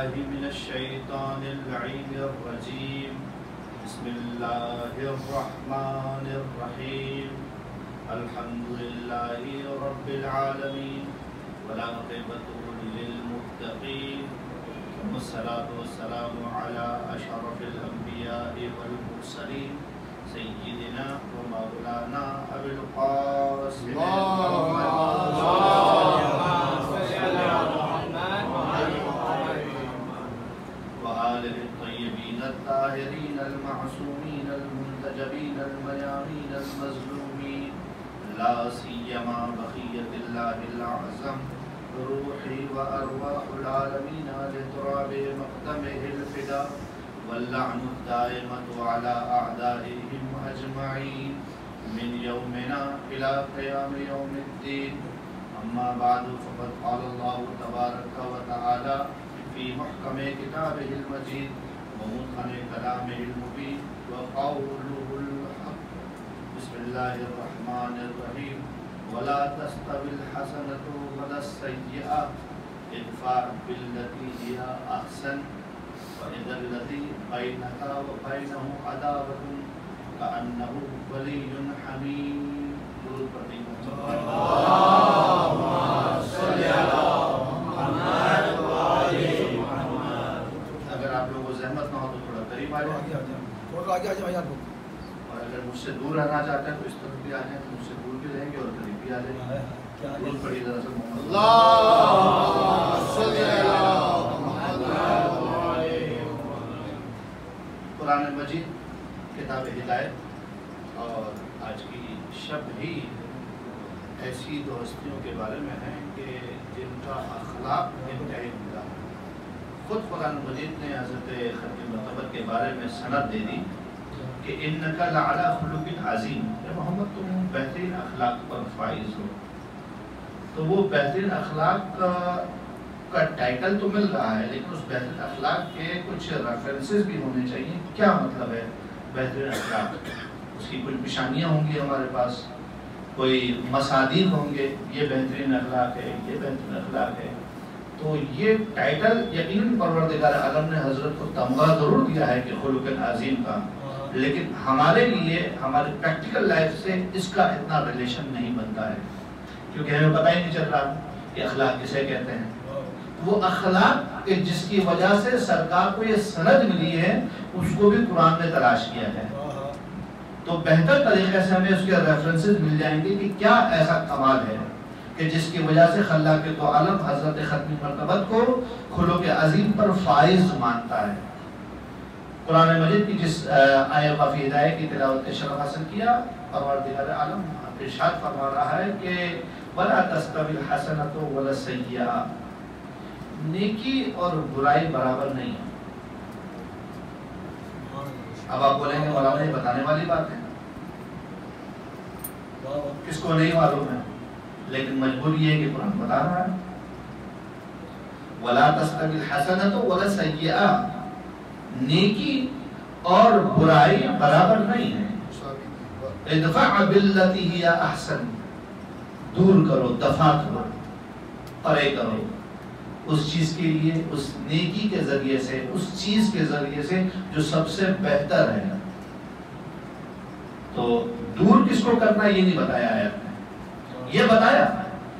بالله من الشيطان اللعين الرجيم. بسم الله الرحمن الرحيم. الحمد لله رب العالمين والعاقبة للمتقين، والصلاة والسلام على أشرف الأنبياء والمرسلين سيدنا ومولانا أبي القاسم وآله الطيبين الطاهرين المعصومين المنتجبين الميامين المظلومين، لا سيما بقية الله الأعظم روحي وأرواح العالمين لتراب مقدمه الفداء، واللعن الدائمة على أعدائهم أجمعين من يومنا إلى قيام يوم الدين. أما بعد، فقد قال الله تبارك وتعالى في محكم كتابه المجيد ومتقن كلامه المبين وقوله الحق. بسم الله الرحمن الرحيم. ولا تستوي الحسنة ولا السيئة ادفع بالتي هي أحسن فإذا الذي بينك وبينه عداوة كأنه ولي حميم. اگر آپ لوگوں کو زحمت نہ ہو تو تھوڑا قریب آ جائیں، اور اگر مجھ سے دور رہنا چاہتے ہیں تو اس طرف بھی آ جائیں، مجھ سے دور بھی رہیں گے اور قریب بھی آ جائیں. درود پڑھیے ذرا سا محمد قرآن مجید کتاب ہدایت. اور آج کی شب بھی ایسی دو ہستیوں کے بارے میں ہے کہ جن کا اخلاق انتہائی عمدہ ہے. خود قرآن مجید نے حضرت ختم مرتبہ کے بارے میں سند دے دی کہ انک لعلی خلق عظیم، اے محمد تم بہترین اخلاق پر فائز ہو. تو وہ بہترین اخلاق کا ٹائٹل تو مل رہا ہے، لیکن اس بہترین اخلاق کے کچھ ریفرنسز بھی ہونے چاہیے. کیا مطلب ہے بہترین اخلاق؟ اس کی کچھ نشانیاں ہوں گی ہمارے پاس، کوئی مصادیق ہوں گے، یہ بہترین اخلاق ہے، یہ بہترین اخلاق ہے. تو یہ ٹائٹل یقیناً پروردگار عالم نے حضرت کو تمغہ ضرور دیا ہے کہ خلق عظیم کا، لیکن ہمارے لیے ہمارے پریکٹیکل لائف سے اس کا اتنا ریلیشن نہیں بنتا ہے، کیونکہ ہمیں پتہ ہی نہیں چل رہا کہ اخلاق کسے کہتے ہیں. وہ اخلاق کہ جس کی وجہ سے سرکار کو یہ سند ملی ہے، اس کو بھی قرآن میں تلاش کیا ہے. تو بہتر طریقے سے ہمیں اس کے ریفرنسز مل جائیں گے کہ کیا ایسا کمال ہے کہ جس کی وجہ سے خلاق تو عالم حضرت ختم مرتبہ کو خلق عظیم پر فائز مانتا ہے. قرآن مجید کی جس آیہ وافی ہدایت کی تلاوت شرف حاصل کیا، پروردگار عالم ارشاد فرما رہا ہے کہ وَلَا تَسْتَوِي الْحَسَنَةُ وَلَا السَّيِّئَةُ، نیکی اور برائی برابر نہیں ہے. اب آپ بولیں گے مولانا یہ بتانے والی بات ہے، کس کو نہیں معلوم ہے، لیکن مجبور یہ ہے کہ قرآن بتا رہا ہے. وَلَا تَسْتَوِي الْحَسَنَةُ وَلَا السَّيِّئَةُ، نیکی اور برائی برابر نہیں ہے. ادفع باللتی ہی احسن، دور کرو، دفع کرو، پرے کرو اس چیز کے لیے، اس نیکی کے ذریعے سے، اس چیز کے ذریعے سے جو سب سے بہتر ہے. تو دور کس کو کرنا ہے یہ نہیں بتایا ہے، یہ بتایا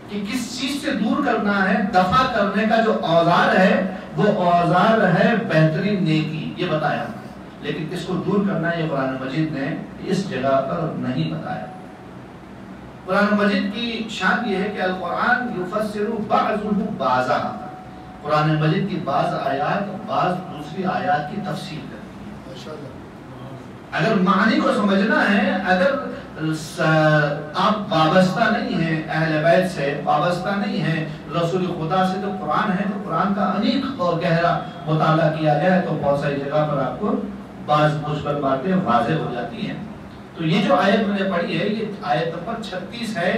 کہ کس چیز سے دور کرنا ہے. دفع کرنے کا جو اوزار ہے وہ اوزار ہے بہترین نیکی، یہ بتایا. لیکن کس کو دور کرنا ہے یہ قرآن مجید نے اس جگہ پر نہیں بتایا. قرآن مجید کی شان یہ ہے کہ القرآن یفسر بعضہ بعضا، قرآن مجید کی بعض آیات بعض دوسری آیات کی تفسیر کرتی ہے. اگر معنی کو سمجھنا ہے، اگر آپ وابستہ نہیں ہیں اہل بیت سے، وابستہ نہیں ہیں رسول خدا سے، تو قرآن ہے تو قرآن کا عمیق اور گہرا مطالعہ کیا گیا ہے تو بہت ساری جگہ پر آپ کو بعض مثبت باتیں واضح ہو جاتی ہیں. تو یہ جو آیت میں نے پڑھی ہے، یہ آیت نمبر 36 ہے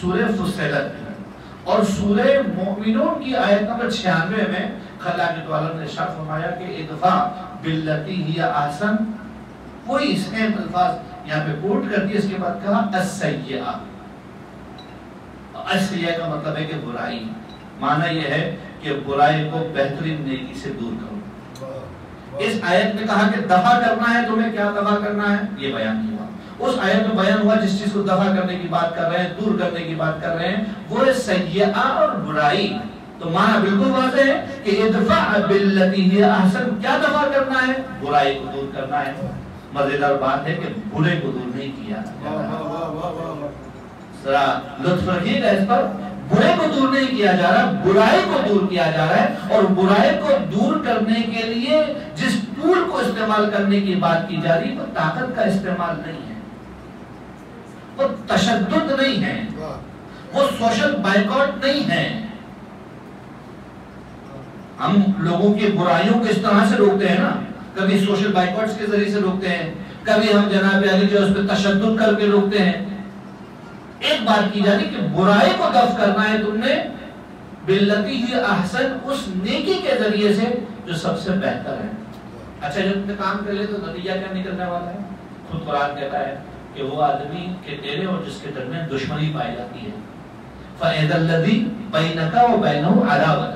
سورہ فصلت میں، اور سورہ مومنون کی آیت نمبر 96 میں خلاق تعالیٰ نے ارشاد فرمایا کہ ادفع باللتی ہی احسن، وہی سیم الفاظ یہاں پہ کوٹ کر دی. اس کے بعد کہا السیئہ، السیئہ کا مطلب ہے کہ برائی. معنی یہ ہے کہ برائی کو بہترین نیکی سے دور کرو۔ اس آیت میں کہا کہ دفع کرنا ہے، تمہیں کیا دفع کرنا ہے یہ بیان ہوا۔ اس آیت میں بیان ہوا جس چیز کو دفع کرنے کی بات کر رہے ہیں، دور کرنے کی بات کر رہے ہیں، وہ ہے سیئہ اور برائی۔ تو معنی بالکل واضح ہے کہ ادفع باللتی ہی احسن، کیا دفع کرنا ہے؟ برائی کو دور کرنا ہے۔ مزیدار بات ہے کہ برے کو دور نہیں کیا ذرا لطف رکھیے گا اس پر، برے کو دور نہیں کیا جا رہا، برائی کو دور کیا جا رہا ہے۔ اور برائی کو دور کرنے کے لیے جس ٹول کو استعمال کرنے کی بات کی جا رہی وہ طاقت کا استعمال نہیں ہے، وہ تشدد نہیں ہے، وہ سوشل بائیکاٹ نہیں ہے۔ ہم لوگوں کی برائیوں کو اس طرح سے روکتے ہیں نا، کبھی سوشل بائیکاٹس کے ذریعے سے روکتے ہیں، کبھی ہم جناب علی جو اس پہ تشدد کر کے روکتے ہیں۔ ایک بات کی جا رہی کہ برائی کو دفع کرنا ہے تم نے باللتی ہی احسن، اس نیکی کے ذریعے سے جو سب سے بہتر ہے۔ اچھا جب تم نے کام کر لے تو نتیجہ کیا نکلنے والا ہے؟ خود قرآن کہتا ہے کہ وہ آدمی کے تیرے اور جس کے درمیان دشمنی پائی جاتی ہے، فَإِذَا الَّذِي بَيْنَكَ وَبَيْنَهُ عَدَاوَةٌ،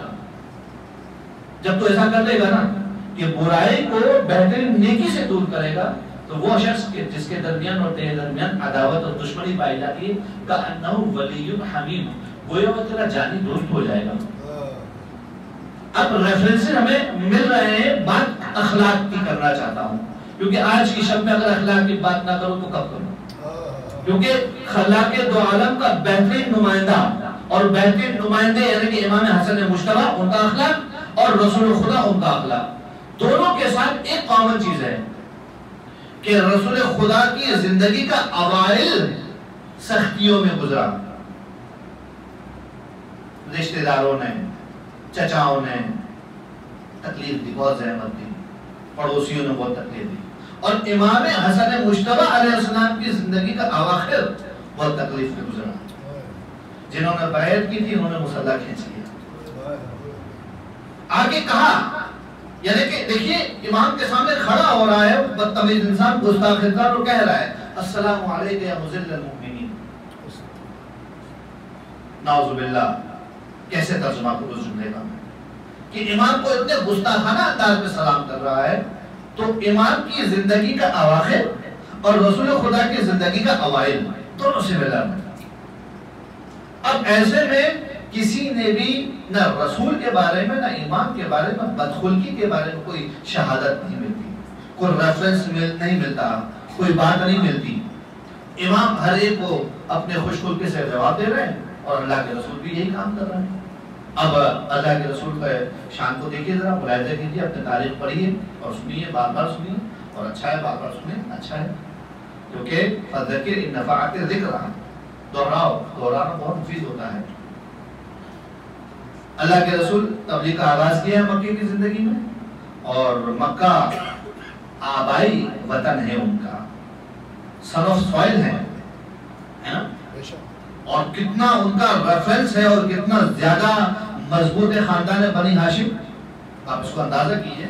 جب تو ایسا کر لے گا نا کہ برائی کو بہترین نیکی سے دور کرے گا تو وہ شخص جس کے درمیان اور تیرے درمیان عداوت اور دشمنی پائی جاتی ہے کأنہ ولی حمیم، گویا وہ تیرا جانی دوست ہو جائے گا۔ اب ریفرنس ہمیں مل رہے ہیں، بات اخلاق کی کرنا چاہتا ہوں کیونکہ آج کی شب میں اگر اخلاق کی بات نہ کروں تو کب کروں؟ کیونکہ خلاق دو عالم کا بہترین نمائندہ اور بہترین نمائندے یعنی کہ امام حسن مجتبی ان کا اخلاق اور رسول خدا ان کا اخلاق، دونوں کے ساتھ ایک کامن چیز ہے کہ رسول خدا کی زندگی کا اوائل سختیوں میں گزرا، رشتہ داروں نے، چچاؤں نے تکلیف دی، بہت زحمت دی، پڑوسیوں نے بہت تکلیف دی، اور امام حسن مجتبی علیہ السلام کی زندگی کا اواخر بہت تکلیف میں گزرا۔ جنہوں نے بیعت کی تھی انہوں نے مسلح کھینچ لیا۔ آگے کہا یعنی کہ دیکھیے امام کے سامنے کھڑا ہو رہا ہے بدتمیز انسان، گستاخ انسان، اور کہہ رہا ہے السلام علیکم یا مذل المؤمنین۔ نعوذ باللہ، کیسے ترجمہ کروں اس جملے کا کہ امام کو اتنے گستاخانہ انداز میں سلام کر رہا ہے، تو امام کی زندگی کا اواخر اور رسول خدا کی زندگی کا اوائل دونوں سے ملا ہے۔ اب ایسے میں کسی نے بھی نہ رسول کے بارے میں نہ امام کے بارے میں بدخلقی کے بارے میں کوئی شہادت نہیں ملتی، کوئی ریفرنس نہیں ملتا، کوئی بات نہیں ملتی۔ امام ہر ایک کو اپنے خوش خلقی سے جواب دے رہے ہیں اور اللہ کے رسول بھی یہی کام کر رہے ہیں۔ اب اللہ کے رسول کا شان کو دیکھیے، ذرا ملاحظہ کیجیے، اپنے تاریخ پڑھیے اور سنیے، بار بار سنیے، اور اچھا ہے بار بار سنیے، اچھا ہے، کیونکہ فذکر ان نفعت ذکرہ، دہرانا بہت مفید ہوتا ہے۔ اللہ کے رسول تبلیغ کا آغاز کیا ہے مکے کی زندگی میں، اور مکہ آبائی وطن ہے ان کا، سن آف سوائل ہے نا، اور کتنا ان کا ریفرنس ہے اور کتنا زیادہ مضبوط ہے خاندان بنی ہاشم، آپ اس کو اندازہ کیجئے۔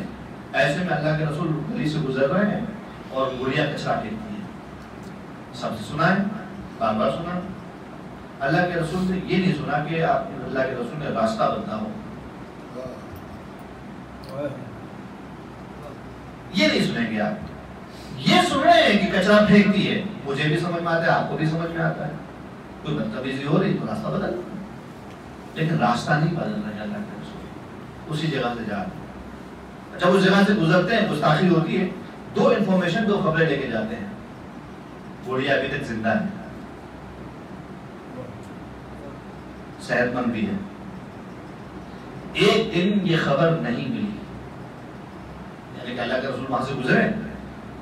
ایسے میں اللہ کے رسول گلی سے گزر رہے ہیں اور گڑیا کچرا پھینکتی ہے، سب سے سنا ہے، بار بار سنا ہے۔ اللہ کے رسول نے یہ نہیں سنا کہ اللہ کے رسول نے راستہ بدلا ہو، یہ نہیں سنیں گے آپ، یہ سن رہے ہیں کہ کچرا پھینکتی ہے، مجھے بھی سمجھ میں آتا ہے، آپ کو بھی سمجھ میں آتا ہے، کوئی بدتمیزی ہو رہی تو راستہ بدل، لیکن راستہ نہیں بدل رہے اللہ کے رسول، اسی جگہ سے جا رہے ہیں۔ جب اس جگہ سے گزرتے ہیں گستاخی ہوتی ہے، دو انفارمیشن، دو خبریں لے کے جاتے ہیں، بوڑھیا ابھی تک زندہ ہے، صحت مند بھی ہے۔ ایک دن یہ خبر نہیں ملی، یعنی کہ اللہ کے رسول وہاں سے گزرے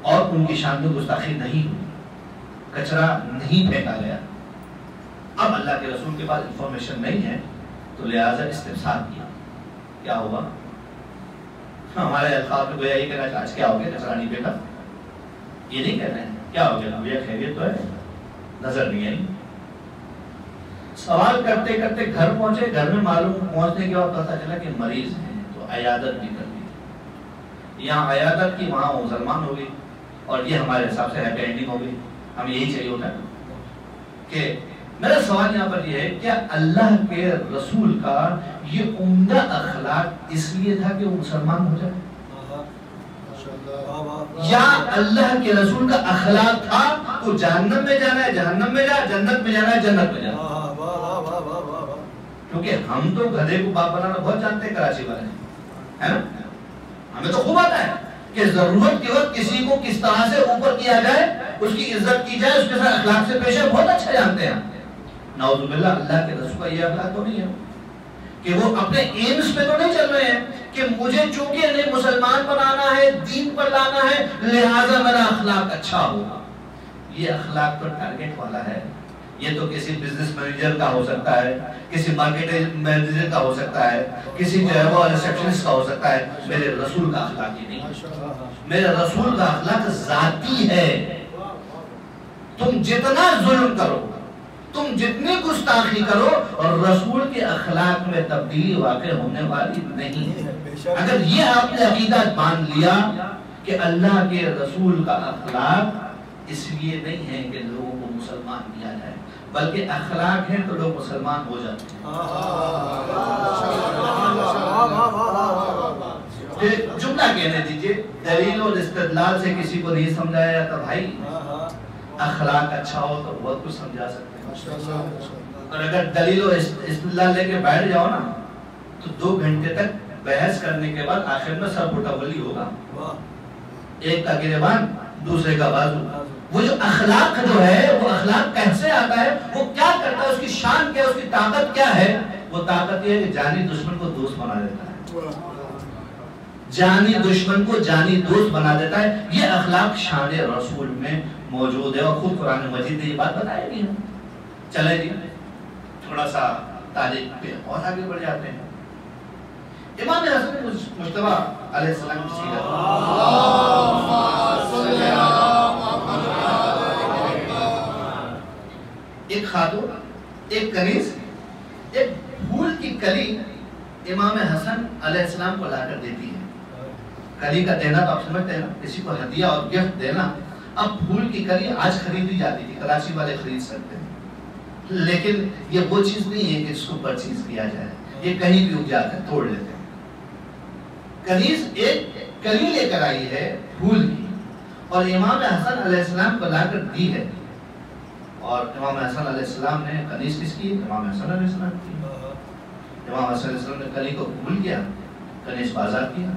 اور ان کی شان میں گستاخی نہیں ہوئی، کچرا نہیں پھینکا گیا۔ اب اللہ کے رسول کے پاس انفارمیشن نہیں ہے تو لہٰذا استفسار کیا، کیا ہوگا؟ ہمارے الفاظ میں گویا یہ کہنا کہ آج کیا ہو گیا، کچرا نہیں پھینکا، یہ نہیں کہہ رہے ہیں کیا ہو گیا، بھیا خیریت تو ہے، نظر نہیں آئی۔ سوال کرتے کرتے گھر پہنچے، گھر میں معلوم پہنچنے کے بعد پتہ چلا کہ مریض ہیں، تو عیادت بھی کر دی، یہاں عیادت کی وہاں مسلمان ہو گئی، اور یہ ہمارے حساب سے ہیپی اینڈنگ ہو گئی۔ ہمیں یہی چاہیے ہوتا ہے کہ میرا سوال یہاں پر یہ ہے کہ اللہ کے رسول کا یہ عمدہ اخلاق اس لیے تھا کہ وہ مسلمان ہو جائے، یا اللہ کے رسول کا اخلاق تھا تو جہنم میں جانا ہے جہنم میں جا، جنت میں جانا ہے جنت میں جانا؟ کیونکہ ہم تو گدھے کو باپ بنانا بہت جانتے ہیں کراچی والے، ہے نا؟ ہمیں تو خوب آتا ہے کہ ضرورت کے وقت کسی کو کس طرح سے اوپر کیا جائے، اس کی عزت کی جائے، اس کے ساتھ اخلاق سے پیش ہے، بہت اچھا جانتے ہیں۔ نعوذ باللہ اللہ کے رسول کا یہ اخلاق تو نہیں ہے کہ وہ اپنے ایمز پہ تو نہیں چل رہے ہیں کہ مجھے چونکہ انہیں مسلمان بنانا ہے، دین پر لانا ہے، لہٰذا میرا اخلاق اچھا ہوگا۔ یہ اخلاق پر ٹارگٹ والا ہے۔ یہ تو کسی بزنس مینیجر کا ہو سکتا ہے، کسی مارکیٹ مینیجر کا ہو سکتا ہے، کسی جو ہے وہ ریسپشنسٹ کا ہو سکتا ہے۔ میرے رسول کا اخلاق یہ نہیں، میرے رسول کا اخلاق ذاتی ہے۔ تم جتنا ظلم کرو، تم جتنی گستاخی کرو، اور رسول کے اخلاق میں تبدیلی واقع ہونے والی نہیں۔ اگر یہ آپ نے عقیدہ مان لیا کہ اللہ کے رسول کا اخلاق اس لیے نہیں ہے کہ لوگوں کو مسلمان کیا جائے، بلکہ اخلاق ہیں تو لوگ مسلمان ہو جاتے ہیں۔ جملہ کہنے دیجئے، دلیل اور استدلال سے کسی کو نہیں سمجھایا جاتا بھائی، اخلاق اچھا ہو تو بہت کچھ سمجھا سکتے ہیں۔ اور اگر دلیل اور استدلال لے کے بیٹھ جاؤ نا تو 2 گھنٹے تک بحث کرنے کے بعد آخر میں سر پھٹاولی ہوگا، ایک کا گریبان دوسرے کا بازو۔ وہ جو اخلاق جو ہے، وہ اخلاق کیسے آتا ہے، وہ کیا کرتا ہے، اس کی شان کیا ہے، اس کی طاقت کیا ہے؟ وہ طاقت یہ ہے کہ جانی دشمن کو دوست بنا دیتا ہے، جانی دشمن کو جانی دوست بنا دیتا ہے۔ یہ اخلاق شان رسول میں موجود ہے، اور خود قرآن مجید نے یہ بات بتائی بھی ہے۔ چلیں جی تھوڑا سا تاریخ پہ اور آگے بڑھ جاتے ہیں۔ امام حسن مجتبی علیہ السلام کی سیرت، ایک خاتون، ایک کنیز، ایک پھول کی کلی امام حسن علیہ السلام کو لا کر دیتی ہے۔ کلی کا دینا تو آپ سمجھتے ہیں نا، کسی کو ہدیہ اور گفٹ دینا۔ اب پھول کی کلی آج خریدی جاتی تھی، کراچی والے خرید سکتے ہیں، لیکن یہ وہ چیز نہیں ہے کہ اس کو پرچیز کیا جائے، یہ کہیں بھی اگ جاتا ہے، توڑ لیتے ہیں۔ کنیز ایک کلی لے کر آئی ہے پھول کی، اور امام حسن علیہ السلام کو لا کر دی ہے، اور امام حسن علیہ السلام نے کنیز کس کی؟ امام حسن علیہ السلام کی۔ امام حسن علیہ السلام نے کلی کو قبول کیا، کنیز کو آزاد کیا۔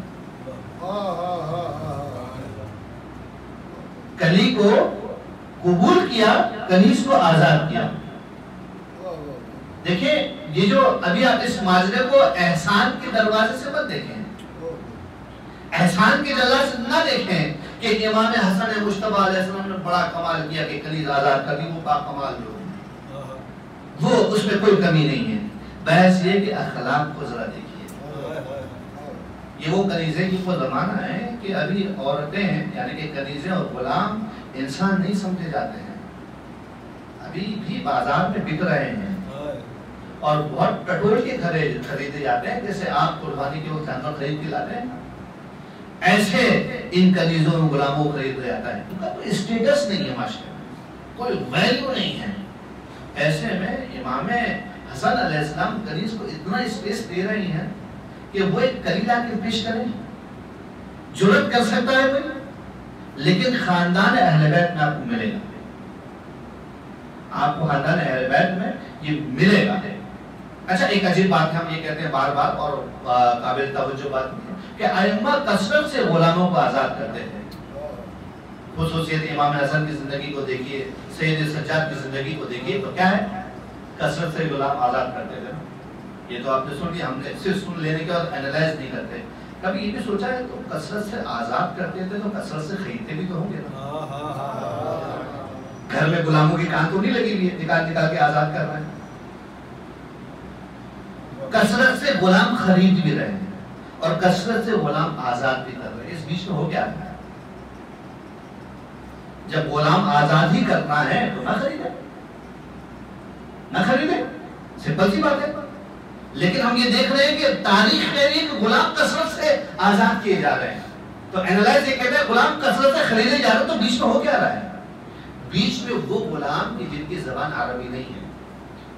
کلی کو قبول کیا، کنیز کو آزاد کیا۔ دیکھیں یہ جو ابھی آپ اس ماجرے کو احسان کے دروازے سے مت دیکھیں، احسان کے دروازے سے نہ دیکھیں کہ امام حسن مجتبی علیہ السلام نے بڑا کمال کیا کہ کنیز آزاد کر دی، وہ با کمال لوگ، وہ اس میں کوئی کمی نہیں ہے۔ بحث یہ کہ اخلاق کو ذرا دیکھیے۔ یہ وہ کنیزیں کی وہ زمانہ ہے کہ ابھی عورتیں یعنی کہ کنیزیں اور غلام انسان نہیں سمجھے جاتے ہیں، ابھی بھی بازار میں بک رہے ہیں، اور بہت ٹٹول کے خریدے جاتے ہیں، جیسے آپ قربانی کے وہ جانور خرید کے لاتے ہیں، ایسے ان کنیزوں اور غلاموں کو خرید جاتا ہے۔ ان کا کوئی اسٹیٹس نہیں ہے، معاشرے میں کوئی ویلیو نہیں ہے۔ ایسے میں امام حسن علیہ السلام کنیز کو اتنا اسپیس دے رہی ہیں کہ وہ ایک کلی لا کے پیش کریں، جرأت کر سکتا ہے کوئی؟ لیکن خاندان اہل بیت میں آپ کو ملے گا، آپ کو خاندان اہل بیت میں یہ ملے گا۔ اچھا ایک عجیب بات ہے، ہم یہ کہتے ہیں بار بار اور قابل توجہ بات کہ ائمہ کثرت سے غلاموں کو آزاد کرتے تھے۔ خصوصیت امام حسن کی زندگی کو دیکھیے، سید سجاد کی زندگی کو دیکھیے، تو کیا ہے؟ کثرت سے غلام آزاد کرتے تھے۔ یہ تو آپ نے سن لیا، ہم نے صرف سن لینے کے بعد اینالائز نہیں کرتے۔ کبھی یہ بھی سوچا ہے تو کثرت سے آزاد کرتے تھے تو کثرت سے خریدتے بھی تو ہوں گے نا؟ گھر میں غلاموں کی کان تو نہیں لگی ہوئی ہے، نکال کے آزاد کر رہے ہیں۔ کثرت سے غلام خرید بھی رہے ہیں اور کثرت سے غلام آزاد بھی کر رہے ہیں، اس بیچ میں ہو کیا ہے؟ جب غلام آزاد ہی کرنا ہے تو نہ خریدے، سمپل سی بات ہے۔ لیکن ہم یہ دیکھ رہے ہیں کہ تاریخ کہہ رہی ہے کہ غلام کثرت سے آزاد کیے جا رہے ہیں، تو اینالائز یہ کہتے ہیں غلام کثرت سے خریدے جا رہے ہیں، تو بیچ میں ہو کیا رہا ہے؟ بیچ میں وہ غلام کی جن کی زبان عربی نہیں ہے،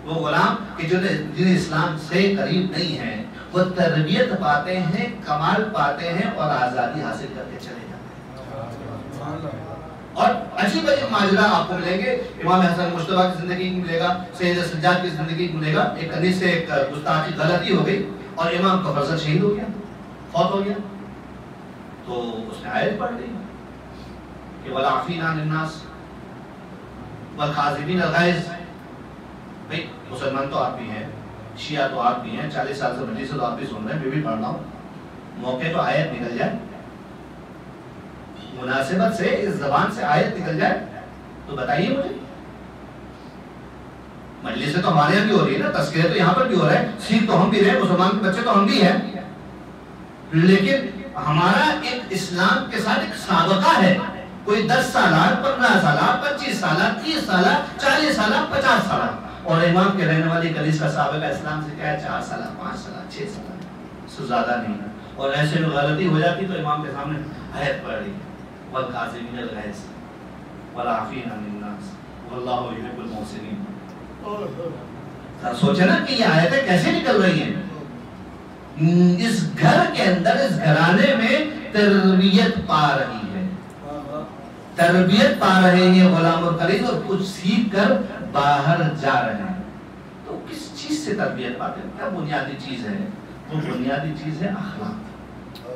وہ غلام کہ جنہیں اسلام سے قریب نہیں ہیں، وہ تربیت پاتے ہیں، کمال پاتے ہیں اور آزادی حاصل کر کے چلے جاتے ہیں۔ اور عجیب عجیب ماجرا آپ کو ملیں گے، امام حسن مجتبیٰ کی زندگی میں ملے گا، سید سجاد کی زندگی میں ملے گا، ایک کنیز سے ایک گستاخی غلطی ہو گئی اور امام کا فرزند شہید ہو گیا، فوت ہو گیا، تو اس نے آیت پڑھ لی کہ والعافین عن الناس والکاظمین الغیظ۔ بھئی مسلمان تو آپ بھی ہیں، شیعہ تو آپ بھی ہیں، 40 سال سے مجلس سے تو آپ بھی سن رہے ہیں، میں بھی پڑھ رہا ہوں، موقع تو آیت نکل جائے، مناسبت سے اس زبان سے آیت نکل جائے تو بتائیے مجھے۔ مجلس سے تو ہمارے یہاں بھی ہو رہی ہے نا، تذکرہ تو یہاں پر بھی ہو رہا ہے، سیکھ تو ہم بھی رہے، مسلمان کے بچے تو ہم بھی ہیں، لیکن ہمارا ایک اسلام کے ساتھ ایک سابقہ ہے، کوئی 10 سالہ 15 سالہ 25 سالہ 30 سالہ 40 سالہ 50 سالہ، اور امام کے رہنے والی کنیز کا سابقہ اسلام سے کیا ہے 4 سالہ 5 سالہ 6 سالہ، اس سے زیادہ نہیں ہے۔ اور ایسے میں غلطی ہو جاتی تو امام کے سامنے آیت پڑھ رہی ہے والکاظمین الغیظ والعافین عن الناس واللہ یحب المحسنین۔ سوچے نا کہ یہ آیتیں کیسے نکل رہی ہیں، اس گھر کے اندر، اس گھرانے میں تربیت پا رہی ہے، تربیت پا رہے ہیں غلام اور قریب، اور کچھ سیکھ کر باہر جا رہے ہیں۔ تو کس چیز سے تربیت پاتے ہیں؟ کیا بنیادی چیز ہے؟ وہ بنیادی چیز ہے اخلاق،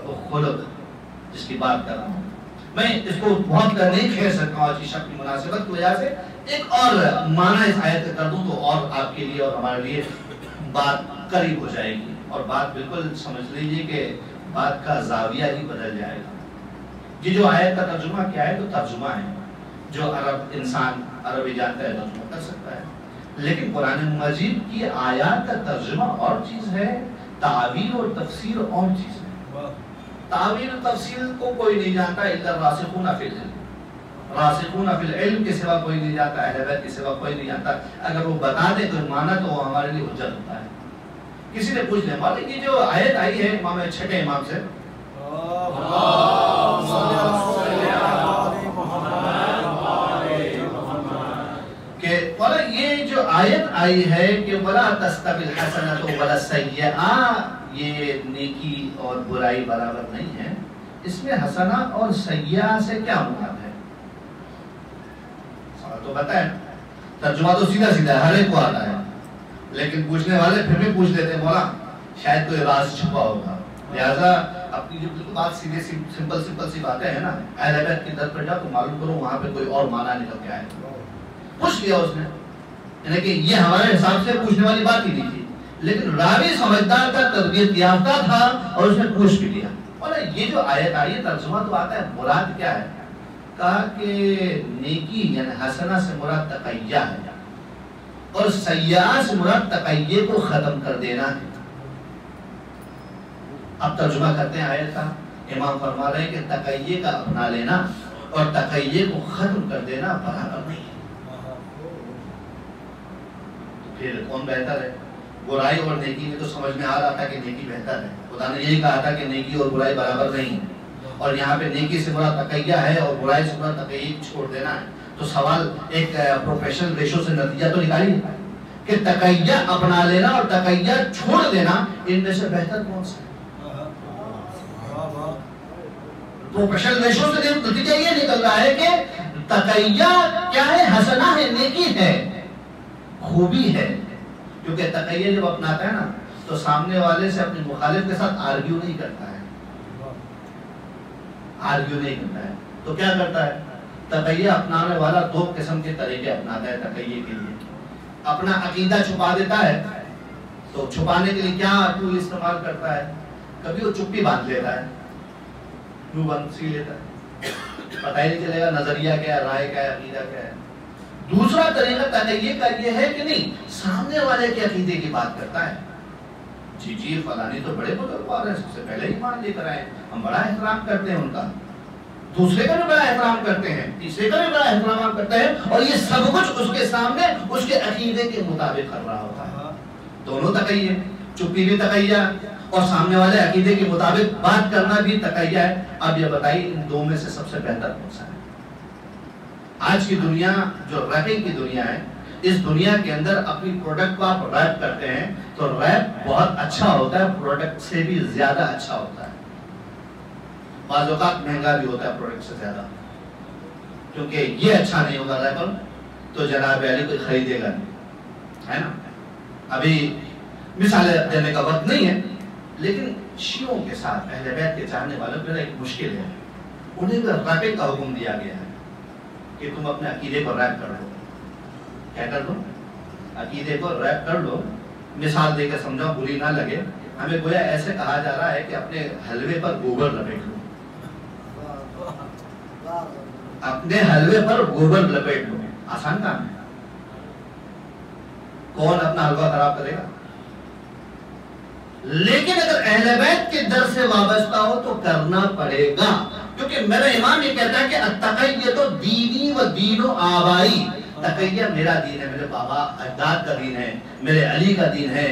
وہ خلق جس کی بات کر رہا ہوں میں۔ اس کو بہت نہیں کھیل سکتا ہوں آج کی شب کی مناسبت کی وجہ سے، ایک اور معنی اس آیت کا کر دوں تو اور آپ کے لیے اور ہمارے لیے بات قریب ہو جائے گی، اور بات بالکل سمجھ لیجیے کہ بات کا زاویہ ہی بدل جائے گا۔ یہ جو آیت کا ترجمہ کیا ہے تو ترجمہ ہے، جو عرب انسان عربی جانتا ہے ترجمہ کر سکتا ہے، لیکن قرآن مجید کی آیات کا ترجمہ اور چیز ہے، تعویل اور تفسیر اور چیز ہے۔ تعویل و تفسیر کو کوئی نہیں جانتا الا الراسخون فی العلم، راسخون فی العلم کے سوا کوئی نہیں جانتا، اہل بیت کے سوا کوئی نہیں جانتا۔ اگر وہ بتا دے کوئی معنی تو وہ ہمارے لیے حجت ہوتا ہے۔ کسی نے پوچھ لیا مولا یہ جو آیت آئی ہے امام چھٹے امام سے، کہ مولا یہ جو آیت آئی ہے کہ وَلَا تَسْتَوِي الْحَسَنَةُ وَلَا السَّيِّئَةُ، یہ نیکی اور برائی برابر نہیں ہے، اس میں حسنہ اور سیئہ سے کیا مراد ہے؟ سوال تو بتائیں، ترجمہ تو سیدھا سیدھا ہے، ہر ایک کو آتا ہے، لیکن پوچھنے والے پھر بھی پوچھ لیتے ہیں مولا شاید کوئی راز چھپا ہوگا، لہذا اپنی جو بالکل بات سیدھے سمپل سی باتیں ہیں نا، اہل بیت کی در پر جاؤ تو معلوم کرو وہاں پہ کوئی اور معنی نکل کے آئے۔ پوچھ لیا اس نے، یعنی کہ یہ ہمارے حساب سے پوچھنے والی بات ہی نہیں تھی، لیکن راوی سمجھدار تھا، تربیت یافتہ تھا، اور اس نے پوچھ بھی لیا۔ اور یہ جو آیت آئی ہے ترجمہ تو آتا ہے، مراد کیا ہے؟ کہا کہ نیکی یعنی حسنہ سے مراد تقیہ ہے، اور سیئہ سے مراد تقیہ کو ختم کر دینا ہے۔ اب ترجمہ کرتے ہیں آیت کا، امام فرما رہے ہیں کہ تقیہ کا اپنا لینا اور تقیہ کو ختم کر دینا برابر نہیں ہے۔ پھر کون بہتر ہے؟ برائی اور نیکی میں تو سمجھ میں آ رہا تھا کہ نیکی بہتر ہے، خدا نے یہی کہا تھا کہ نیکی اور برائی برابر نہیں ہے، اور یہاں پہ نیکی سے مراد تقیہ ہے اور برائی سے مراد تقیہ چھوڑ دینا ہے۔ تو سوال ایک پروفیشنل ریشو سے نتیجہ تو نکالیے کہ تقیہ اپنا لینا اور تقیہ چھوڑ دینا ان میں سے بہتر کون سا ہے؟ پروفیشنل ریشو سے نتیجہ یہ نکل رہا ہے کہ تقیہ کیا ہے؟ حسنہ ہے، نیکی ہے، خوبی ہے، کیونکہ تقیہ جب اپناتا ہے نا تو سامنے والے سے اپنے مخالف کے ساتھ آرگیو نہیں کرتا ہے، آرگیو نہیں کرتا ہے، تو کیا کرتا ہے؟ تقیہ اپنانے والا دو قسم کے طریقے اپناتا ہے تقیہ کے لیے۔ اپنا عقیدہ چھپا دیتا ہے، تو چھپانے کے لیے کیا ٹول استعمال کرتا ہے؟ کبھی وہ چپی باندھ لیتا ہے، یوں بند سی لیتا ہے، پتہ ہی نہیں چلے گا نظریہ کیا ہے، رائے کیا ہے، عقیدہ کیا ہے۔ دوسرا طریقہ تقیہ کا یہ ہے کہ نہیں، سامنے والے کے عقیدے کی بات کرتا ہے، جی فلانی تو بڑے بزرگوار ہیں، سب سے پہلے ایمان لے کر آئے، ہم بڑا احترام کرتے ہیں ان کا، دوسرے کا بھی بڑا احترام کرتے ہیں، تیسرے کا بھی بڑا احترام کرتے ہیں، اور یہ سب کچھ اس کے سامنے اس کے عقیدے کے مطابق کر رہا ہوتا ہے۔ دونوں تقیہ، چپی بھی تقیہ اور سامنے والے عقیدے کے مطابق بات کرنا بھی تقیہ ہے۔ اب یہ بتائیے ان دو میں سے سب سے بہتر کون سا ہے؟ آج کی دنیا جو ریپنگ کی دنیا ہے، اس دنیا کے اندر اپنی پروڈکٹ کو آپ ریپ کرتے ہیں تو ریپ بہت اچھا ہوتا ہے، پروڈکٹ سے بھی زیادہ اچھا ہوتا ہے، بعض اوقات مہنگا بھی ہوتا ہے پروڈکٹ سے زیادہ، کیونکہ یہ اچھا نہیں ہوگا ریپر تو جناب علی کوئی خریدے گا نہیں، ہے نا۔ ابھی مثالیں دینے کا وقت نہیں ہے، لیکن شیعوں کے ساتھ اہل بیت کے چاہنے والوں میرا ایک مشکل ہے، انہیں بھی ریپنگ کا حکم دیا گیا ہے کہ تم اپنے عقیدے کو ریپ کر لو۔ کیا کر لو؟ عقیدے کو ریپ کر لو۔ مثال دے کے سمجھاؤ، بری نہ لگے، ہمیں گویا ایسے کہا جا رہا ہے کہ اپنے حلوے پر گوبر لپیٹ لو، اپنے حلوے پر گوبر لپیٹ لو۔ آسان کام ہے، کون اپنا حلوہ خراب کرے گا؟ لیکن اگر اہل بیت کے در سے وابستہ ہو تو کرنا پڑے گا، کیونکہ میرا امام یہ کہتا ہے کہ التقیۃ دینی و دین و آبائی، تقیہ میرا دین ہے، میرے بابا اجداد کا دین ہے، میرے علی کا دین ہے،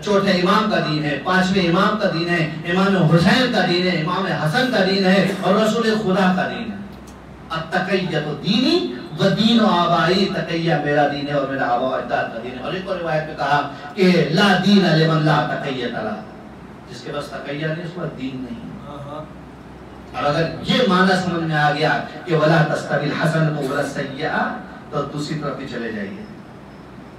چوتھے امام کا دین ہے، پانچویں امام کا دین ہے، امام حسین کا دین ہے، امام حسن کا دین ہے، اور رسول خدا کا دین ہے۔ التقیۃ دینی و دین و آبائی، تقیہ میرا دین ہے اور میرا آبا و اجداد کا دین ہے۔ اور ایک اور روایت میں کہا کہ لا دین لمن لا تقیۃ له، جس کے پاس تقیہ نہیں اس پر دین نہیں۔ اور اگر یہ معنی سمجھ میں آ گیا کہ ولا تستوی الحسنۃ ولا السیئۃ، تو دوسری طرف بھی چلے جائیے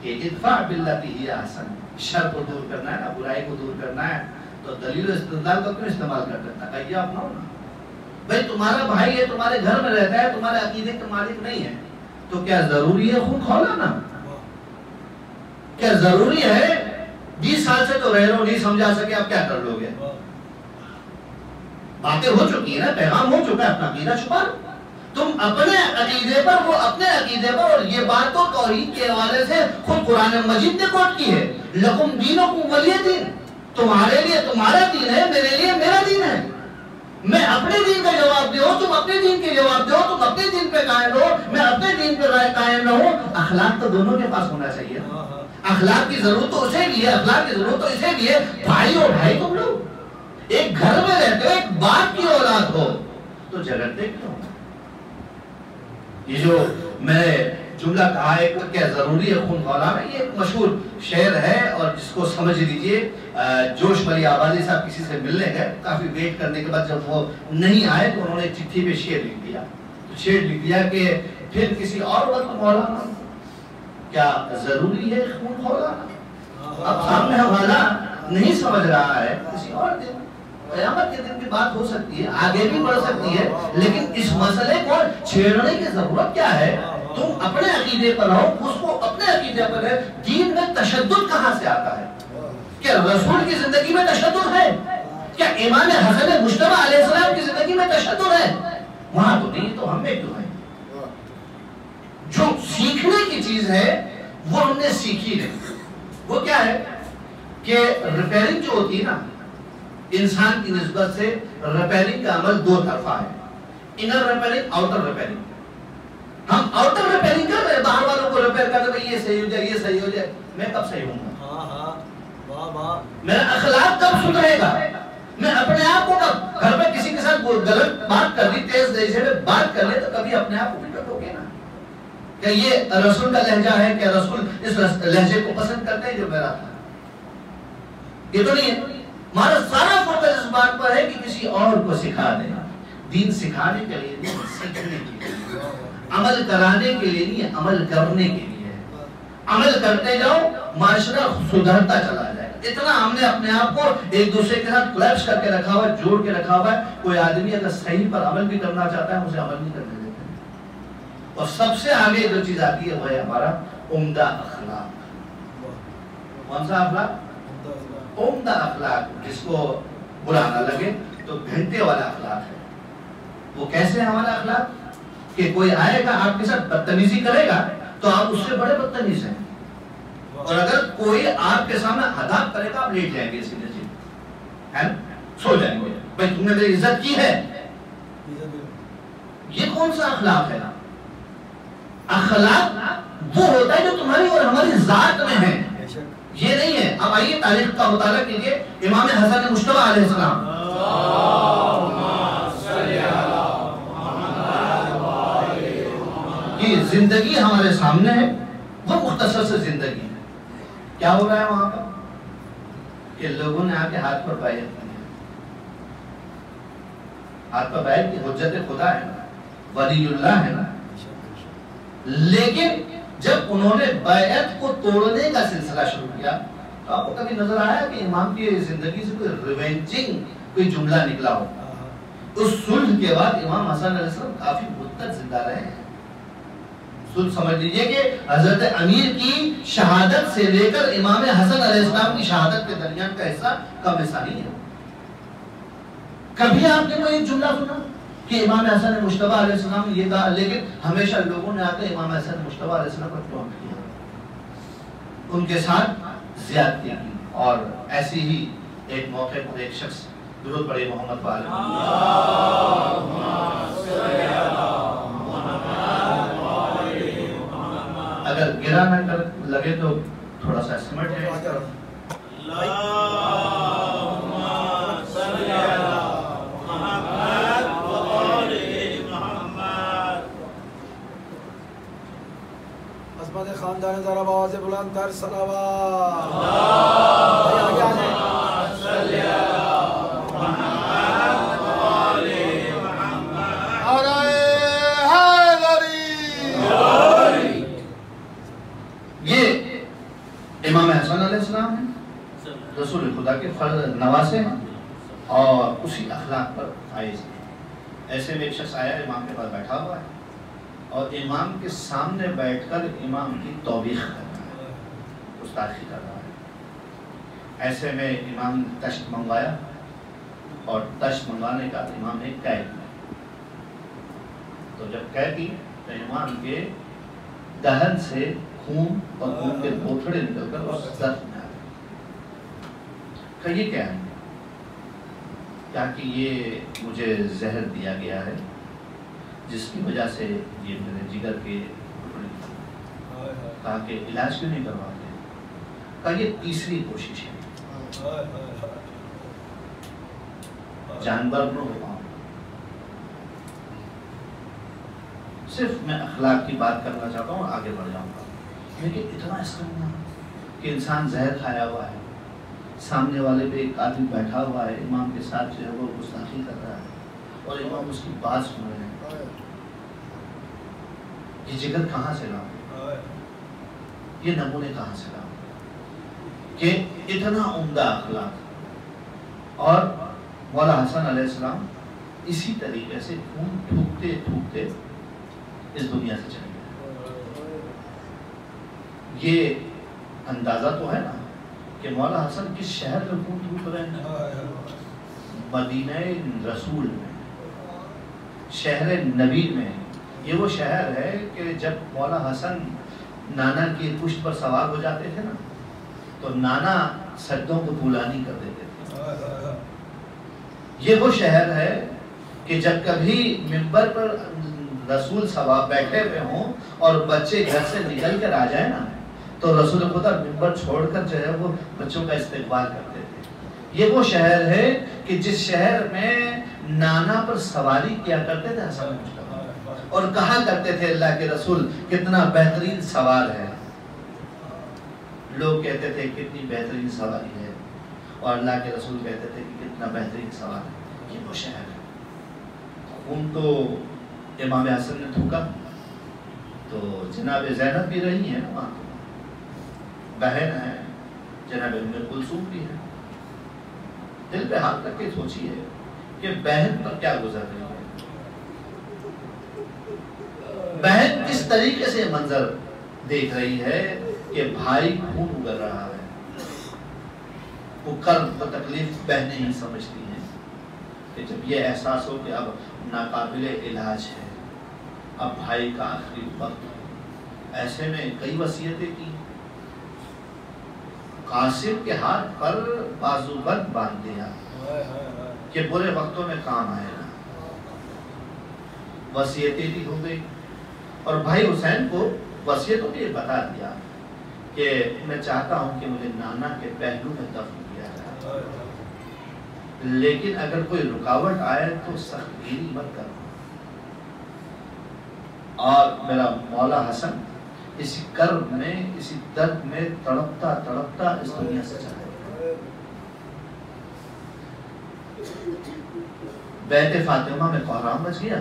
کہ ادفع باللتی ہی احسن، شر کو دور کرنا ہے نا، برائی کو دور کرنا ہے، تو دلیل و استدلال کو کیوں استعمال کرتے ہیں؟ تقیہ اپناؤ نا۔ بھائی تمہارا بھائی ہے، تمہارے گھر میں رہتا ہے، تمہارے عقیدے کا مالک نہیں ہے، تو کیا ضروری ہے خون کھولانا؟ کیا ضروری ہے؟ 20 سال سے تو رہ رہے ہو، نہیں سمجھا سکے، اب کیا کر لو گے؟ باتیں ہو چکی ہیں نا، پیغام ہو چکا ہے، اپنا عقیدہ چھپا لو۔ تم اپنے عقیدے پر، وہ اپنے عقیدے پر، اور یہ بات تو توحید کے حوالے سے خود قرآن مجید نے کوٹ کی ہے، لکم دینکم ولی دین، تمہارے لیے تمہارا دین ہے، میرے لیے میرا دین ہے۔ میں اپنے دین کا جواب دو، تم اپنے دین کے جواب دو، تم اپنے دین پہ قائم رہو، میں اپنے دین پہ قائم رہوں۔ اخلاق تو دونوں کے پاس ہونا چاہیے۔ اخلاق کی ضرورت تو اسے بھی ہے، اخلاق کی ضرورت تو اسے بھی ہے۔ بھائی ہو بھائی تم لوگ، ایک گھر میں رہتے ہو، ایک باپ کی اولاد ہو، تو جھگڑتے کیوں؟ یہ جو میں جملہ کہا ہے کہ کیا ضروری ہے خون کھولانا، یہ ایک مشہور شعر ہے، اور جس کو سمجھ لیجئے۔ جوش ولی آبادی صاحب کسی سے ملنے گئے، کافی ویٹ کرنے کے بعد جب وہ نہیں آئے تو انہوں نے چٹھی پہ شعر لکھ دیا، شعر لکھ دیا کہ پھر کسی اور وقت مولانا، کیا ضروری ہے خون کھولانا؟ اب سامنے والا نہیں سمجھ رہا ہے، کسی اور دن، قیامت کے دن کی بات ہو سکتی ہے، آگے بھی بڑھ سکتی ہے، لیکن اس مسئلے کو چھیڑنے کی ضرورت کیا ہے؟ تم اپنے عقیدے پر رہو، اس کو اپنے عقیدے پر ہے۔ دین میں تشدد کہاں سے آتا ہے؟ کیا رسول کی زندگی میں تشدد ہے؟ کیا امام حسن مجتبی علیہ السلام کی زندگی میں تشدد ہے؟ وہاں تو نہیں، تو ہم میں کیوں ہے؟ جو سیکھنے کی چیز ہے وہ ہم نے سیکھی نہیں۔ وہ کیا ہے کہ ریپیئرنگ جو ہوتی ہے نا، انسان کی نسبت سے ریپیئرنگ کا عمل دو طرفہ ہے، انر ریپیئرنگ، آؤٹر ریپیئرنگ۔ ہم آؤٹر ریپیئرنگ کر رہے ہیں، باہر والوں کو ریپیئر کر رہے ہیں، یہ صحیح ہو جائے، یہ صحیح ہو جائے۔ میں کب صحیح ہوں گا؟ میرا اخلاق کب سدھرے گا؟ میں اپنے آپ کو کب، گھر میں کسی کے ساتھ غلط بات کر لی، تیز لہجے میں بات کر لے، تو کبھی اپنے آپ کو بھی ڈٹو گے نا، کہ یہ رسول کا لہجہ ہے، کہ رسول اس لہجے کو پسند کرتے ہیں جو میرا تھا؟ یہ تو نہیں ہے۔ ہمارا سارا فوکس اس بات پر ہے کہ کسی اور کو سکھا دیں۔ دین سکھانے کے لیے نہیں، سیکھنے کے لیے، عمل کرانے کے لیے نہیں، عمل کرنے کے لیے۔ عمل کرتے جاؤ، معاشرہ سدھرتا چلا جائے گا۔ اتنا ہم نے اپنے آپ کو ایک دوسرے کے ساتھ کولیپس کر کے رکھا ہوا ہے، جوڑ کے رکھا ہوا ہے۔ کوئی آدمی اگر صحیح پر عمل بھی کرنا چاہتا ہے، اسے عمل نہیں کرنے دیتے ہیں۔ اور سب سے آگے جو چیز آتی ہے وہ ہے ہمارا عمدہ اخلاق۔ کون سا اخلاق؟ عمدہ اخلاق، جس کو برا نہ لگے تو گھنٹے والا اخلاق ہے۔ وہ کیسے ہمارا اخلاق کہ کوئی آئے گا آپ کے ساتھ بدتمیزی کرے گا تو آپ اس سے بڑے بدتمیز ہیں، اور اگر کوئی آپ کے سامنے عذاب کرے گا آپ لیٹ جائیں گے، سیدھے سیدھے سو جائیں گے، بھائی تم نے میری عزت کی ہے۔ یہ کون سا اخلاق ہے؟ اخلاق وہ ہوتا ہے جو تمہاری اور ہماری ذات میں ہے، یہ نہیں ہے۔ اب آئیے تاریخ کا مطالعہ کیجیے۔ امام حسن مجتبی علیہ السلام، کی زندگی ہمارے سامنے ہے۔ وہ مختصر سے زندگی ہے. کیا ہو رہا ہے وہاں پر کہ لوگوں نے آ کے ہاتھ پر بیعت کی ہے. ہاتھ پر بیعت کی حجت خدا ہے نا, ولی اللہ ہے نا, لیکن جب انہوں نے بیعت کو توڑنے کا سلسلہ شروع کیا تو آپ کو کبھی نظر آیا کہ امام کی زندگی سے کوئی ریونجنگ کوئی جملہ نکلا ہو؟ اس صلح کے بعد امام حسن علیہ السلام کافی مدت زندہ رہے ہیں. صلح سمجھ لیجئے کہ حضرت امیر کی شہادت سے لے کر امام حسن علیہ السلام کی شہادت کے درمیان کا حصہ کم حصہ نہیں ہے. کبھی آپ نے کوئی جملہ سنا کہ امام حسن مجتبیٰ علیہ السلام نے یہ کہا, لیکن ہمیشہ لوگوں نے آ کے امام حسن مجتبیٰ علیہ السلام پر ٹونٹ کیا, ان کے ساتھ زیادتی کی. اور ایسی ہی ایک موقع پر ایک شخص درود پڑھے محمد پہ اگر گرا نہ کر لگے تو تھوڑا سا اسٹیمیٹ ہے. عظمت خاندان ذرا آواز بلند تر صلوات. آگے آ جائیں. امام حسن علیہ السلام ہیں, رسول خدا کے فرد نواسے ہیں اور اسی اخلاق پر فائز ہیں. ایسے میں ایک شخص آیا, امام کے پاس بیٹھا ہوا ہے اور امام کے سامنے بیٹھ کر امام کی توبیخ کر رہا ہے, گستاخی کر رہا ہے. ایسے میں امام نے تشت منگوایا اور تشت منگوانے کا امام نے قید کی. تو جب قید کی تو امام کے دہن سے خون اور خون کے بوتھڑے نکل کر اس ظرف میں آ گئے. کہ یہ کیا ہے؟ کیا کہ یہ مجھے زہر دیا گیا ہے جس کی وجہ سے یہ میرے جگر کے کہا کہ علاج کیوں نہیں کرواتے؟ کہا یہ تیسری کوشش ہے, جانور نہ ہو پاؤں. صرف میں اخلاق کی بات کرنا چاہتا ہوں, آگے بڑھ جاؤں گا. لیکن اتنا اس کا کہ انسان زہر کھایا ہوا ہے, سامنے والے پہ ایک آدمی بیٹھا ہوا ہے, امام کے ساتھ جو ہے وہ گستاخی کر رہا ہے اور امام اس کی بات سن رہے ہیں. یہ جگر کہاں سے لاؤں, یہ نمونے کہاں سے لاؤں کہ اتنا عمدہ اخلاق. اور مولا حسن علیہ السلام اسی طریقے سے خون تھوکتے تھوکتے اس دنیا سے چلے گئے. یہ اندازہ تو ہے نا کہ مولا حسن کس شہر میں خون تھوک رہے ہیں؟ مدینہ رسول میں, شہر نبی میں. یہ وہ شہر ہے کہ جب مولا حسن نانا کی پشت پر سوار ہو جاتے تھے نا تو نانا سجدوں کو طولانی کر دیتے تھے. یہ وہ شہر ہے کہ جب کبھی منبر پر رسول سوار بیٹھے ہوئے ہوں اور بچے گھر سے نکل کر آ جائیں نا تو رسول خدا منبر چھوڑ کر جو ہے وہ بچوں کا استقبال کرتے تھے. یہ وہ شہر ہے کہ جس شہر میں نانا پر سواری کیا کرتے تھے حسن مجتبیٰ اور کہا کرتے تھے اللہ کے رسول کتنا بہترین سوار ہے. لوگ کہتے تھے کتنی بہترین سواری ہے اور اللہ کے رسول کہتے تھے کہ کتنا بہترین سوار ہے. یہ وہ شہر ہے. خون تو امام حسن نے تھوکا تو جناب زینب بھی رہی ہیں وہاں, بہن ہے جناب ام کلثوم بھی ہے. دل پہ ہاتھ رکھ کے سوچیے کہ بہن پر کیا گزر رہی ہے, بہن کس طریقے سے منظر دیکھ رہی ہے کہ بھائی خون اگر رہا ہے. وہ کرب و تکلیف بہنیں ہی سمجھتی ہیں کہ جب یہ احساس ہو کہ اب ناقابل علاج ہے, اب بھائی کا آخری وقت ہے. ایسے میں کئی وصیتیں کی. قاسم کے ہاتھ پر بازو بند باندھ دیا کہ برے وقتوں میں کام آئے گا. وصیتیں بھی ہو گئی اور بھائی حسین کو وصیتوں نے بتا دیا کہ میں چاہتا ہوں کہ مجھے نانا کے پہلو میں دفن کیا جائے, لیکن اگر کوئی رکاوٹ آئے تو سخت گیری مت کرنا. اور میرا مولا حسن اسی کرب میں، اسی درد میں تڑپتا تڑپتا اس دنیا سے چلا گیا۔ بیت فاطمہ میں کوہرام مچ گیا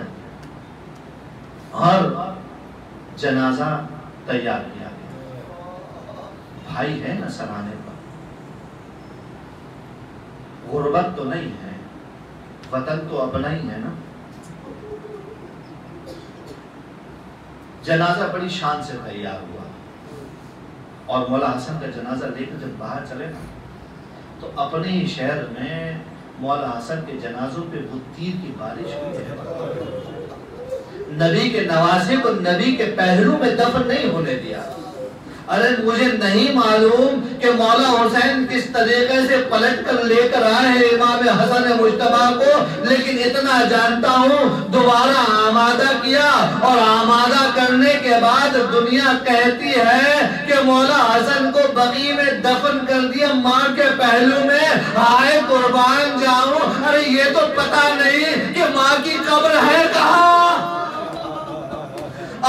اور جنازہ تیار کیا گیا۔ بھائی ہے نا سرانے پر، غربت تو نہیں ہے، وطن تو اپنا ہی ہے نا۔ جنازہ بڑی شان سے تیار ہوا اور مولا حسن کا جنازہ لے کر جب باہر چلے نا تو اپنے ہی شہر میں مولا حسن کے جنازوں پہ وہ تیر کی بارش ہوئی ہے۔ نبی کے نواسے کو نبی کے پہلو میں دفن نہیں ہونے دیا۔ ارے مجھے نہیں معلوم کہ مولا حسین کس طریقے سے پلٹ کر لے کر آئے ہیں امام حسن مجتبی کو، لیکن اتنا جانتا ہوں دوبارہ آمادہ کیا، اور آمادہ کرنے کے بعد دنیا کہتی ہے کہ مولا حسن کو بقیع میں دفن کر دیا ماں کے پہلو میں۔ ہائے قربان جاؤں، ارے یہ تو پتہ نہیں کہ ماں کی قبر ہے کہاں۔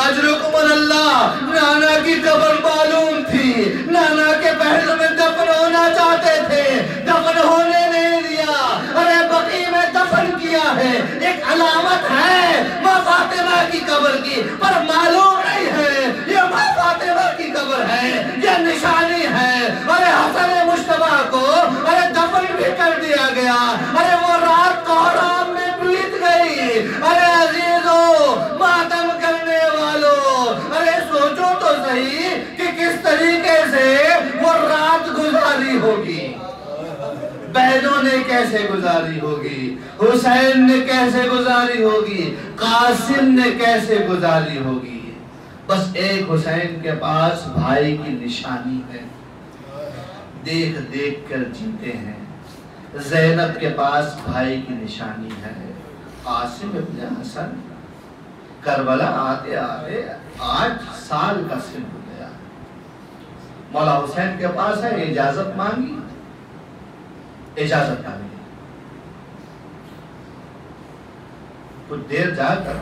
اجرکم اللہ، نانا کی قبر معلوم تھی، نانا کے پہلو میں دفن ہونا چاہتے تھے، دفن ہونے نہیں دیا۔ ارے بقیع میں دفن کیا ہے، ایک علامت ہے ماں فاطمہ کی قبر کی، پر معلوم نہیں ہے یہ ماں فاطمہ کی قبر ہے، یہ نشانی ہے۔ ارے حسن مجتبی کو ارے دفن بھی کر دیا گیا، ارے وہ رات کوہرام میں بیت گئی۔ ارے عزیزو، ماتم کرنے والو، ارے سوچو تو صحیح کہ کس طریقے سے وہ رات گزاری ہوگی، بہنوں نے کیسے گزاری ہوگی، حسین نے کیسے گزاری ہوگی، قاسم نے کیسے گزاری ہوگی۔ بس ایک حسین کے پاس بھائی کی نشانی ہے، دیکھ دیکھ کر جیتے ہیں۔ زینب کے پاس بھائی کی نشانی ہے۔ قاسم ابن حسن کربلا آتے آتے 8 سال کا سن ہو گیا۔ مولا حسین کے پاس ہے، اجازت مانگی، اجازت مانگی۔ کچھ دیر جا کر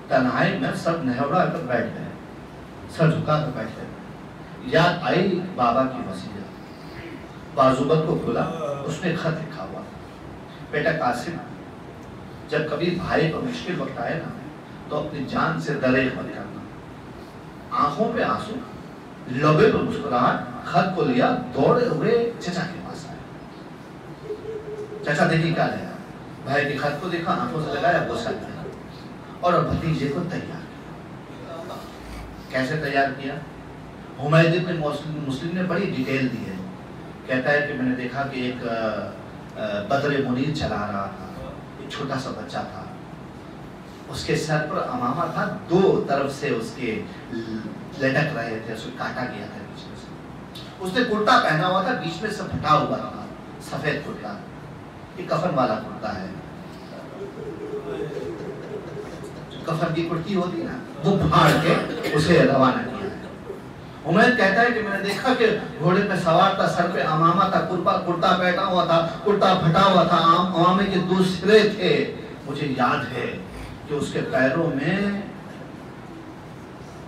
تنہائی میں سب نہوڑا کر بیٹھ گئے، سر جھکا کر بیٹھ گئے۔ یاد آئی بابا کی وصیت، بازوبت کو کھلا، اس نے خط لکھا ہوا، بیٹا قاسم، جب کبھی بھائی کو مشکل وقت آئے نا تو اپنی جان سے دریغ مت کرنا۔ آنکھوں پہ آنسو، لبے پر مسکراہٹ، خط کو لیا، دوڑے ہوئے چچا کے پاس آئے۔ چچا دیکھی کیا لیا؟ بھائی کی خط کو دیکھا، آنکھوں سے لگایا، غصہ کیا اور بھتیجے کو تیار کیا۔ کیسے تیار کیا؟ حمید بن مسلم نے بڑی ڈیٹیل دی ہے۔ کہتا ہے کہ میں نے دیکھا کہ ایک بدر منیر چلا رہا تھا، ایک چھوٹا سا بچہ تھا، اس کے سر پر امامہ تھا، 2 طرف سے اس کے لٹک رہے تھے، اس کو کاٹا گیا تھا بیچ میں سے۔ اس نے کرتا پہنا ہوا تھا، بیچ میں سے پھٹا ہوا تھا، سفید کرتا، یہ کفن والا کرتا ہے، کفن کی کرتی ہوتی نا، وہ پھاڑ کے اسے روانہ کیا ہے۔ حمید کہتا ہے کہ میں نے دیکھا کہ گھوڑے پہ سوار تھا، سر پہ امامہ تھا، کرتا پہنا ہوا تھا، کرتا پھٹا ہوا تھا، امامے کے دوسرے تھے۔ مجھے یاد ہے کہ اس کے پیروں میں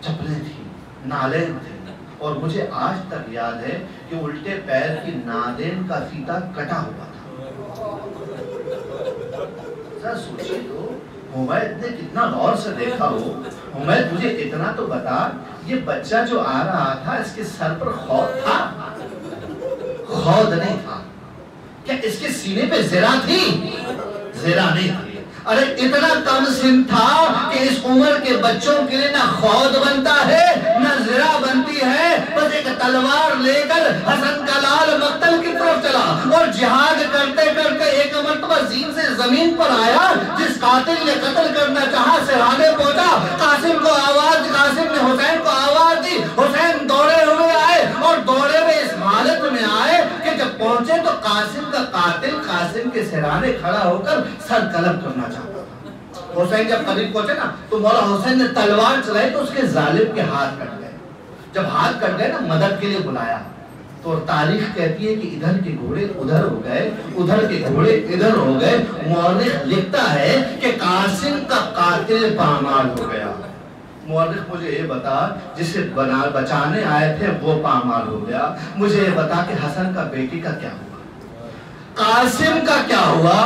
چپلیں تھیں، نالین تھے، اور مجھے آج تک یاد ہے کہ الٹے پیر کی نادین کا فیتا کٹا ہوا تھا۔ ذرا سوچیے تو حمید نے کتنا غور سے دیکھا ہو۔ حمید مجھے اتنا تو بتا، یہ بچہ جو آ رہا تھا اس کے سر پر خود تھا؟ خود نہیں تھا۔ کیا اس کے سینے پہ زرہ تھی؟ زرہ نہیں تھی۔ ارے اتنا کم سن تھا کہ اس عمر کے بچوں کے لیے نہ خود بنتا ہے نہ زرہ بنتی ہے، بس ایک تلوار لے کر حسن کا لال مقتل کی طرف چلا، اور جہاد کرتے کرتے ایک مرتبہ زین سے زمین پر آیا، جس قاتل نے قتل کرنا چاہا سرحانے پہنچا، قاسم کو آواز، قاسم نے حسین کو آواز دی، حسین دوڑے ہوئے آئے، اور دوڑے ہوئے اس حالت میں آئے کہ جب پہنچے تو قاسم کا قاتل قاسم کے سرحانے کھڑا ہو کر سر قلب کرنا چاہتا تھا۔ حسین جب قریب پہنچے نا تو مولا حسین نے تلوار چلائی تو اس کے ظالم کے ہاتھ کٹ گئے۔ جب ہاتھ کٹ گئے نا مدد کے لیے بلایا، تو تاریخ کہتی ہے کہ ادھر کے گھوڑے ادھر ہو گئے، ادھر کے گھوڑے ادھر ہو گئے۔ مورخ لکھتا ہے کہ قاسم کا قاتل پامال ہو گیا، مورخ مجھے یہ بتا، جسے بچانے آئے تھے وہ پامال ہو گیا، مجھے یہ بتا کہ حسن کا بیٹی کا کیا ہوا، قاسم کا کیا ہوا؟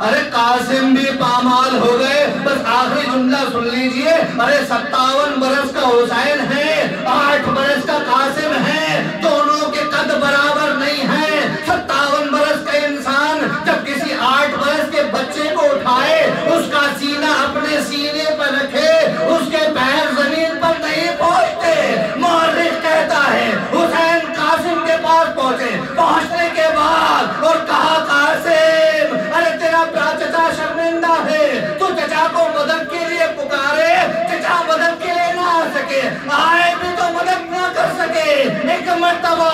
ارے قاسم بھی پامال ہو گئے۔ بس آخری جملہ سن لیجئے، ارے 57 برس کا حسین ہے، 8 برس کا قاسم ہے، دونوں کے قد برابر نہیں ہیں۔ 57 برس کا انسان جب کسی 8 برس کے بچے کو اٹھائے، اس کا سینہ اپنے سینے پر رکھے، اس کے پیر زمین پر نہیں پہنچتے۔ مورخ کہتا ہے حسین قاسم کے پاس پہنچے، پہنچنے کے بعد اور کہا قاسم، ارے تیرا چچا شرمندہ ہے، تو چچا کو مدد کے لیے پکارے، چچا مدد کے لیے نہ آ سکے، آئے بھی تو مدد نہ کر سکے۔ ایک مرتبہ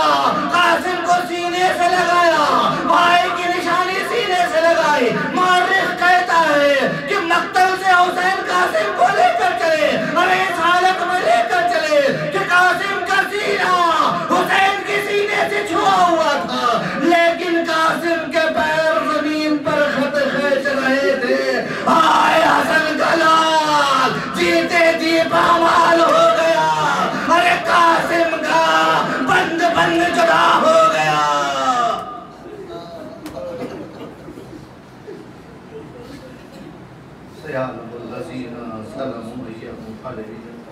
قاسم کو سینے سے لگایا، بھائی کی نشانی سینے سے لگائی۔ مورخ کہتا ہے کہ مقتل سے حسین قاسم کو لے کر چلے، ارے اس حالت میں لے کر چلے کہ قاسم کا سینہ حسین کے سینے سے چھوا ہوا تھا، لیکن قاسم کے پیر زمین پر خط کھینچ رہے تھے۔ آئے حسن کا لال جیتے جی پامال ہو گیا، ارے قاسم کا بند بند جدا ہو گیا۔ سیعلم الذین ظلموا ایہم فلیہم